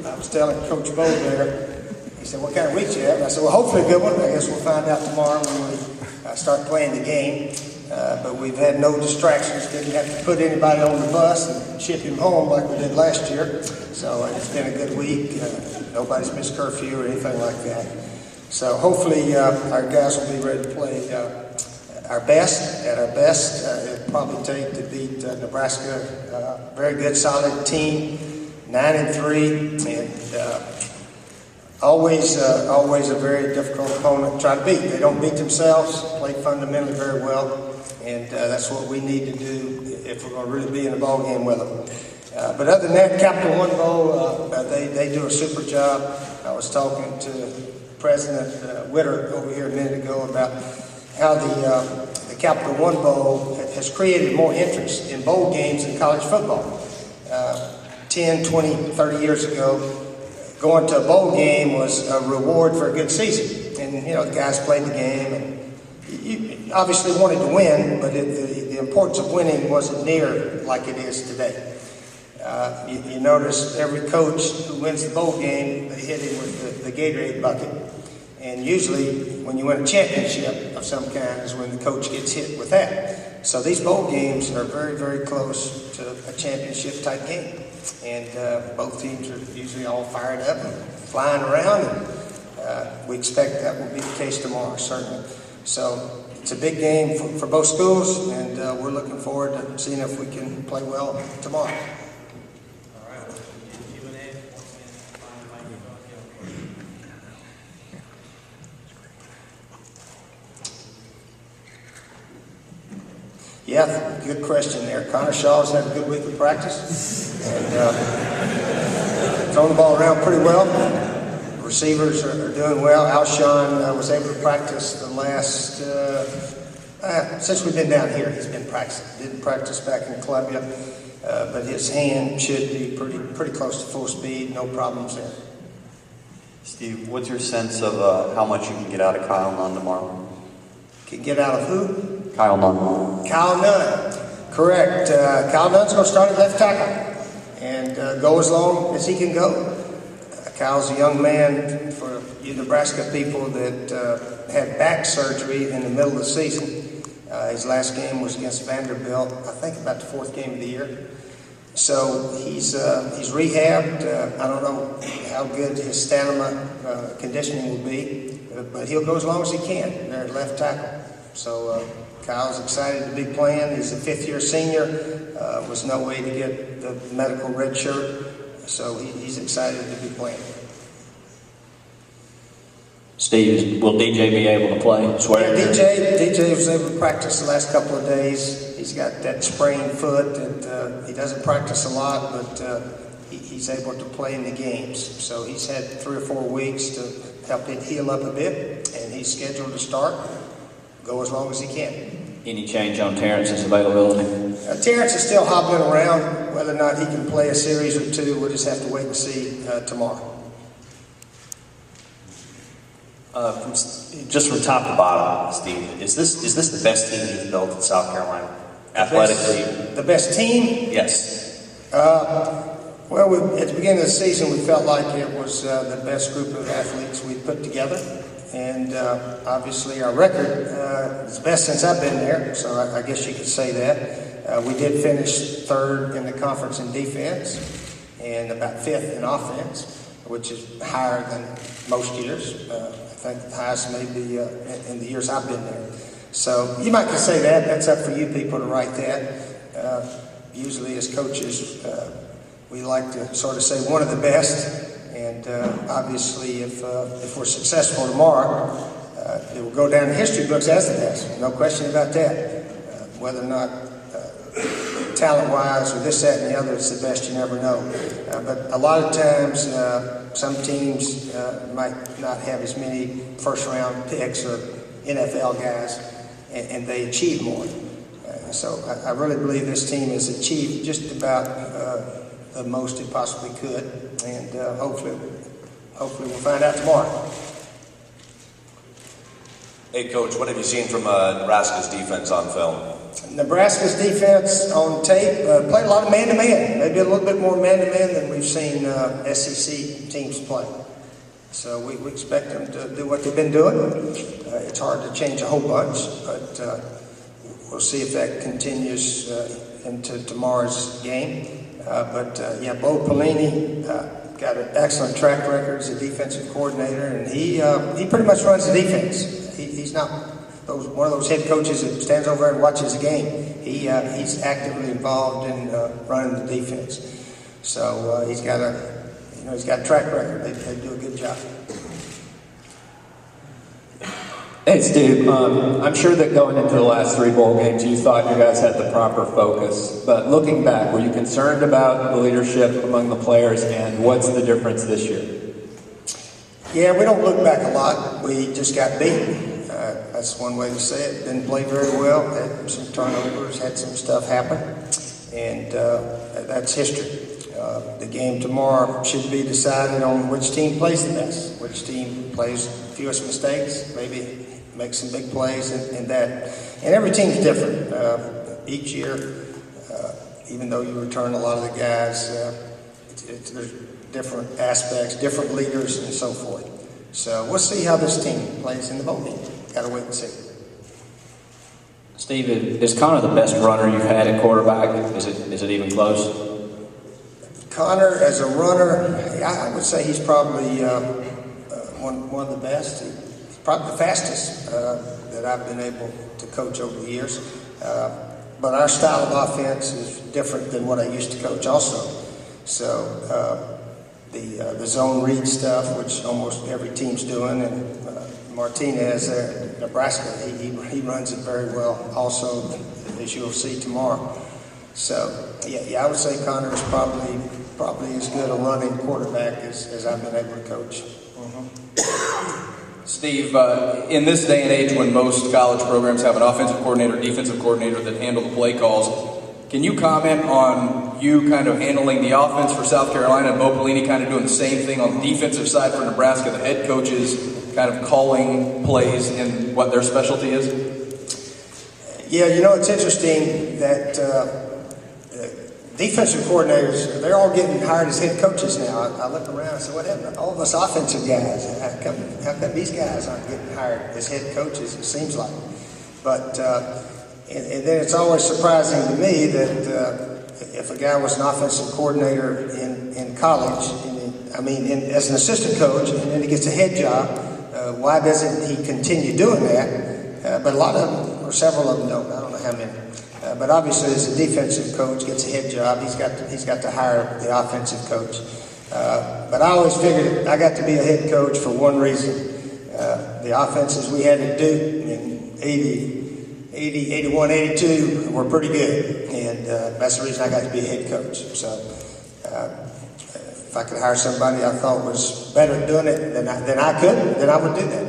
I was telling Coach Bo there, he said, what kind of week you have? And I said, well, hopefully a good one. I guess we'll find out tomorrow when we start playing the game. But we've had no distractions. Didn't have to put anybody on the bus and ship him home like we did last year. So it's been a good week. Nobody's missed curfew or anything like that. So hopefully our guys will be ready to play our best. At our best, it'll probably take to beat Nebraska. Very good, solid team, 9-3, and always a very difficult opponent to try to beat. They don't beat themselves, play fundamentally very well, and that's what we need to do if we're going to really be in a ball game with them. But other than that, Capital One Bowl, they do a super job. I was talking to President Witter over here a minute ago about how the Capital One Bowl has created more interest in bowl games in college football. 10, 20, 30 years ago, going to a bowl game was a reward for a good season. And, you know, the guys played the game, and you obviously wanted to win, but the importance of winning wasn't near like it is today. You notice every coach who wins the bowl game, they hit him with the Gatorade bucket. And usually when you win a championship of some kind is when the coach gets hit with that. So these bowl games are very, very close to a championship type game. And both teams are usually all fired up and flying around. And we expect that will be the case tomorrow, certainly. So it's a big game for both schools, and we're looking forward to seeing if we can play well tomorrow. Yeah, good question there. Connor Shaw's had a good week of practice and throwing the ball around pretty well. Receivers are doing well. Alshon was able to practice the last, since we've been down here, he's been practicing. Didn't practice back in Columbia, but his hand should be pretty close to full speed, no problems there. Steve, what's your sense of how much you can get out of Kyle Nunn tomorrow? Can get out of who? Kyle Nunn. Kyle Nunn, correct. Kyle Nunn's going to start at left tackle and go as long as he can go. Kyle's a young man, for you Nebraska people, that had back surgery in the middle of the season. His last game was against Vanderbilt, I think about the 4th game of the year. So he's rehabbed. I don't know how good his stamina conditioning will be, but he'll go as long as he can there at left tackle. So Kyle's excited to be playing. He's a 5th-year senior. Was no way to get the medical red shirt, so he's excited to be playing. Steve, will DJ be able to play? Yeah, DJ was able to practice the last couple of days. He's got that sprained foot that he doesn't practice a lot, but he's able to play in the games. So he's had 3 or 4 weeks to help it heal up a bit, and he's scheduled to start. Go as long as he can. Any change on Terrence's availability? Terrence is still hobbling around. Whether or not he can play a series or 2, we'll just have to wait and see tomorrow. Just from top to bottom, Steve, is this the best team you've built in South Carolina? Athletically? The best team? Yes. Well, at the beginning of the season, we felt like it was the best group of athletes we'd put together. And obviously our record is the best since I've been there, so I guess you could say that. We did finish 3rd in the conference in defense and about 5th in offense, which is higher than most years. I think the highest may be in the years I've been there. So you might could say that. That's up for you people to write that. Usually as coaches, we like to sort of say one of the best. And obviously, if we're successful tomorrow, it will go down in history books as the best. No question about that. Whether or not talent-wise or this, that, and the other, it's the best, you never know. But a lot of times, some teams might not have as many first-round picks or NFL guys, and they achieve more. So I really believe this team has achieved just about the most it possibly could, and hopefully we'll find out tomorrow. Hey, Coach, what have you seen from Nebraska's defense on film? Nebraska's defense on tape played a lot of man-to-man, maybe a little bit more man-to-man than we've seen SEC teams play. So we expect them to do what they've been doing. It's hard to change a whole bunch, but we'll see if that continues into tomorrow's game. Yeah, Bo Pelini got an excellent track record as a defensive coordinator, and he pretty much runs the defense. He's not one of those head coaches that stands over and watches the game. He's actively involved in running the defense. So he's got a track record. They do a good job. Hey Steve, I'm sure that going into the last 3 bowl games you thought you guys had the proper focus, but looking back, were you concerned about the leadership among the players, and what's the difference this year? Yeah, we don't look back a lot. We just got beat. That's one way to say it. Didn't play very well, had some turnovers, had some stuff happen, and that's history. The game tomorrow should be decided on which team plays the best, which team plays fewest mistakes, maybe make some big plays in that. And every team's different. Each year, even though you return a lot of the guys, there's different aspects, different leaders, and so forth. So we'll see how this team plays in the bowl game. Got to wait and see. Steve, is Connor the best runner you've had at quarterback? Is it even close? Connor, as a runner, I would say he's probably one of the best. He's probably the fastest that I've been able to coach over the years. But our style of offense is different than what I used to coach also. So the zone read stuff, which almost every team's doing, and Martinez at Nebraska, he runs it very well also, as you'll see tomorrow. So, yeah, I would say Connor is probably as good a running quarterback as I've been able to coach. Steve, in this day and age when most college programs have an offensive coordinator, defensive coordinator that handle the play calls, can you comment on you kind of handling the offense for South Carolina and Bo Pelini kind of doing the same thing on the defensive side for Nebraska, the head coaches kind of calling plays in what their specialty is? Yeah, it's interesting that defensive coordinators, they're all getting hired as head coaches now. I look around and say, what happened to all of us offensive guys? How come these guys aren't getting hired as head coaches, it seems like. But, and then it's always surprising to me that if a guy was an offensive coordinator in college, as an assistant coach, and then he gets a head job, why doesn't he continue doing that? But a lot of them, or several of them don't. I don't know how many. But obviously, as a defensive coach gets a head job, he's got to hire the offensive coach. But I always figured I got to be a head coach for one reason. The offenses we had at Duke in 80, 81, 82 were pretty good, and that's the reason I got to be a head coach. So if I could hire somebody I thought was better at doing it than I could, then I would do that.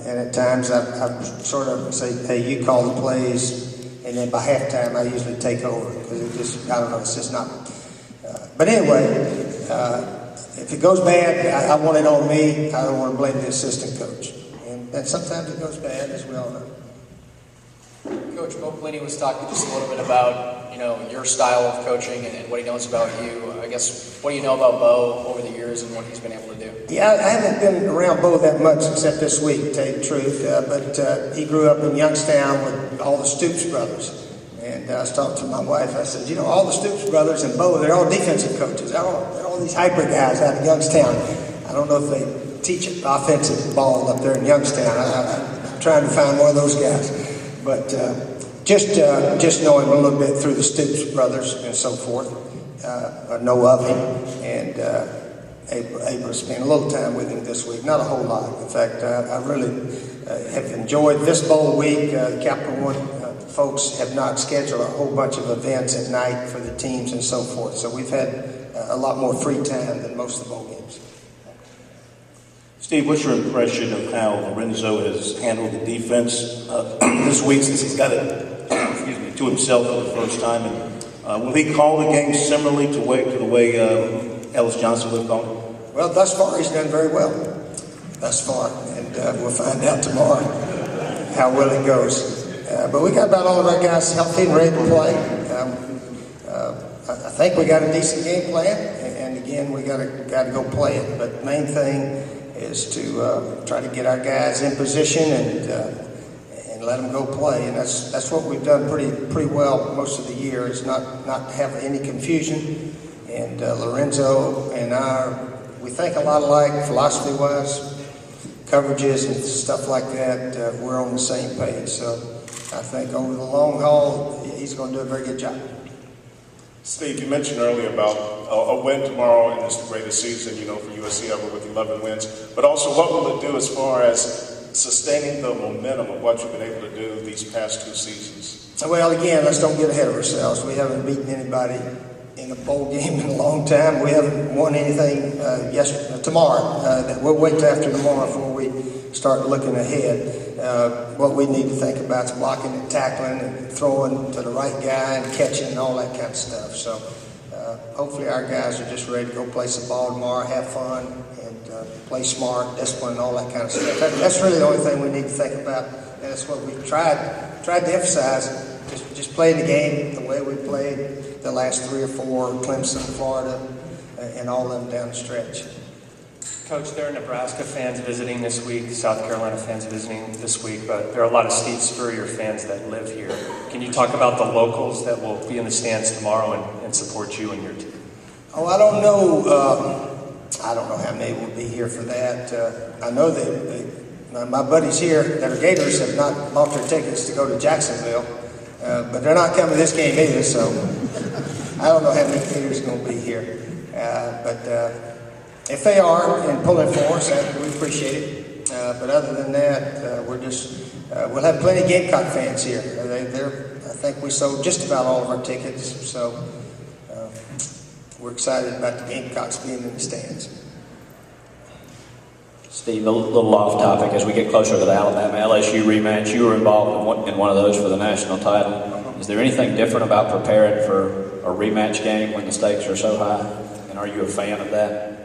And at times I sort of say, hey, you call the plays. And then by halftime, I usually take over because I don't know, it's just not. But anyway, if it goes bad, I want it on me. I don't want to blame the assistant coach. And sometimes it goes bad, as we all know. Coach, Bo Pelini was talking just a little bit about, your style of coaching and what he knows about you. I guess, what do you know about Bo over the years and what he's been able to do? Yeah, I haven't been around Bo that much except this week, to tell you the truth. But he grew up in Youngstown with all the Stoops brothers. And I was talking to my wife. I said, all the Stoops brothers and Bo, they're all defensive coaches. They're all these hyper guys out of Youngstown. I don't know if they teach offensive ball up there in Youngstown. I'm trying to find one of those guys. But just knowing him a little bit through the Stoops brothers and so forth, I know of him, and able to spend a little time with him this week. Not a whole lot. In fact, I really have enjoyed this bowl week. The Capital One folks have not scheduled a whole bunch of events at night for the teams and so forth. So we've had a lot more free time than most of the bowl games. Steve, what's your impression of how Lorenzo has handled the defense this week since he's got it to himself for the first time? And will he call the game similarly to the way Ellis Johnson would have called it? Well, thus far he's done very well. Thus far, and we'll find out tomorrow how well it goes. But we got about all of our guys healthy and ready to play. I think we got a decent game plan, and again, we got to go play it. But the main thing is to try to get our guys in position and let them go play. And that's what we've done pretty well most of the year, is not have any confusion. And Lorenzo and we think a lot alike philosophy-wise, coverages and stuff like that. We're on the same page. So I think over the long haul, he's going to do a very good job. Steve, you mentioned earlier about a win tomorrow, and it's the greatest season, for USC ever with 11 wins. But also, what will it do as far as sustaining the momentum of what you've been able to do these past 2 seasons? Well, again, let's don't get ahead of ourselves. We haven't beaten anybody in a bowl game in a long time. We haven't won anything tomorrow. We'll wait till after tomorrow before we start looking ahead. What we need to think about is blocking and tackling and throwing to the right guy and catching and all that kind of stuff. So hopefully our guys are just ready to go play some ball tomorrow, have fun, and play smart, discipline, and all that kind of stuff. That's really the only thing we need to think about. And that's what we tried to emphasize, just playing the game the way we played the last 3 or 4, Clemson, Florida, and all of them down the stretch. Coach, there are Nebraska fans visiting this week, South Carolina fans visiting this week, but there are a lot of Steve Spurrier fans that live here. Can you talk about the locals that will be in the stands tomorrow and support you and your team? Oh, I don't know. I don't know how many will be here for that. I know that my buddies here that are Gators have not bought their tickets to go to Jacksonville, but they're not coming this game either, so I don't know how many Gators are going to be here. But if they are and pulling for us, we appreciate it. But other than that, we'll have plenty of Gamecock fans here. I think we sold just about all of our tickets, so we're excited about the Gamecocks being in the stands. Steve, a little off topic as we get closer to the Alabama LSU rematch. You were involved in one of those for the national title. Is there anything different about preparing for a rematch game when the stakes are so high? And are you a fan of that?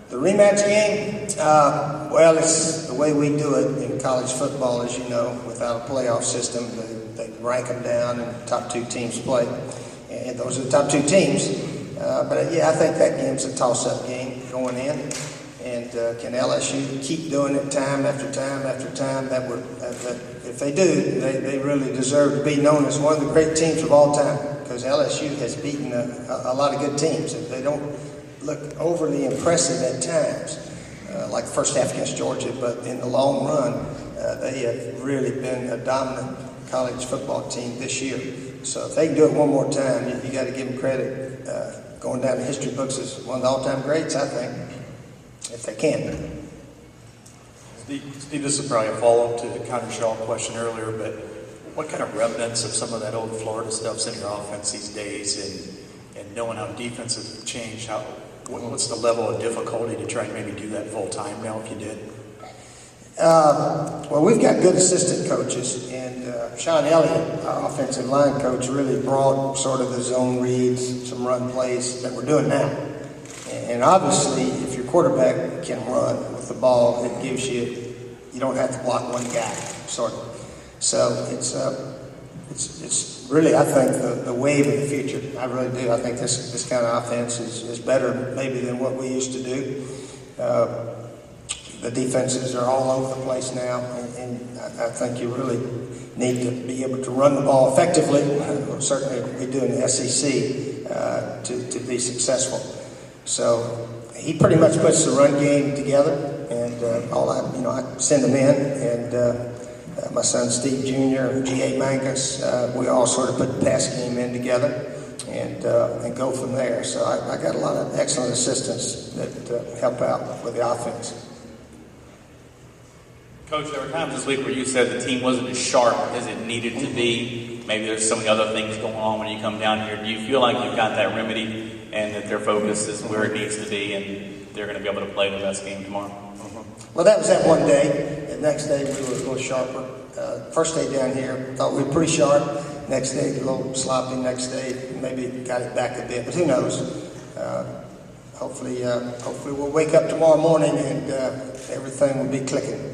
The rematch game, well, it's the way we do it in college football, as you know, without a playoff system. They rank them down and the top 2 teams play. And those are the top 2 teams. But yeah, I think that game's a toss-up game going in. And can LSU keep doing it time after time after time? If they do, they really deserve to be known as one of the great teams of all time, because LSU has beaten a lot of good teams. If they don't look overly impressive at times, like the first half against Georgia, but in the long run, they have really been a dominant college football team this year. So if they can do it one more time, you got to give them credit. Going down the history books as one of the all-time greats, I think, if they can. Steve, this is probably a follow-up to the Connor Shaw question earlier, but what kind of remnants of some of that old Florida stuff's in your offense these days, and knowing how defenses have changed, what's the level of difficulty to try and maybe do that full time now if you did? Well, we've got good assistant coaches, and Sean Elliott, our offensive line coach, really brought sort of the zone reads, some run plays that we're doing now. And obviously, if your quarterback can run with the ball, it gives you don't have to block one guy, sort of. So it's really, I think, the wave of the future. I really do. I think this kind of offense is better maybe than what we used to do. The defenses are all over the place now, and I think you really need to be able to run the ball effectively. Certainly, we do in the SEC to be successful. So he pretty much puts the run game together, and I send them in, and my son Steve Jr., G.A. Mangus, we all sort of put the pass game in together and go from there. So I got a lot of excellent assistants that help out with the offense. Coach, there were times this week where you said the team wasn't as sharp as it needed to be. Maybe there's so many other things going on when you come down here. Do you feel like you've got that remedy and that their focus is where it needs to be and they're going to be able to play the best game tomorrow? Well, that was that one day. The next day we were a little sharper. First day down here, thought we were pretty sharp. Next day, a little sloppy. Next day, maybe got it back a bit, but who knows? Hopefully we'll wake up tomorrow morning and everything will be clicking.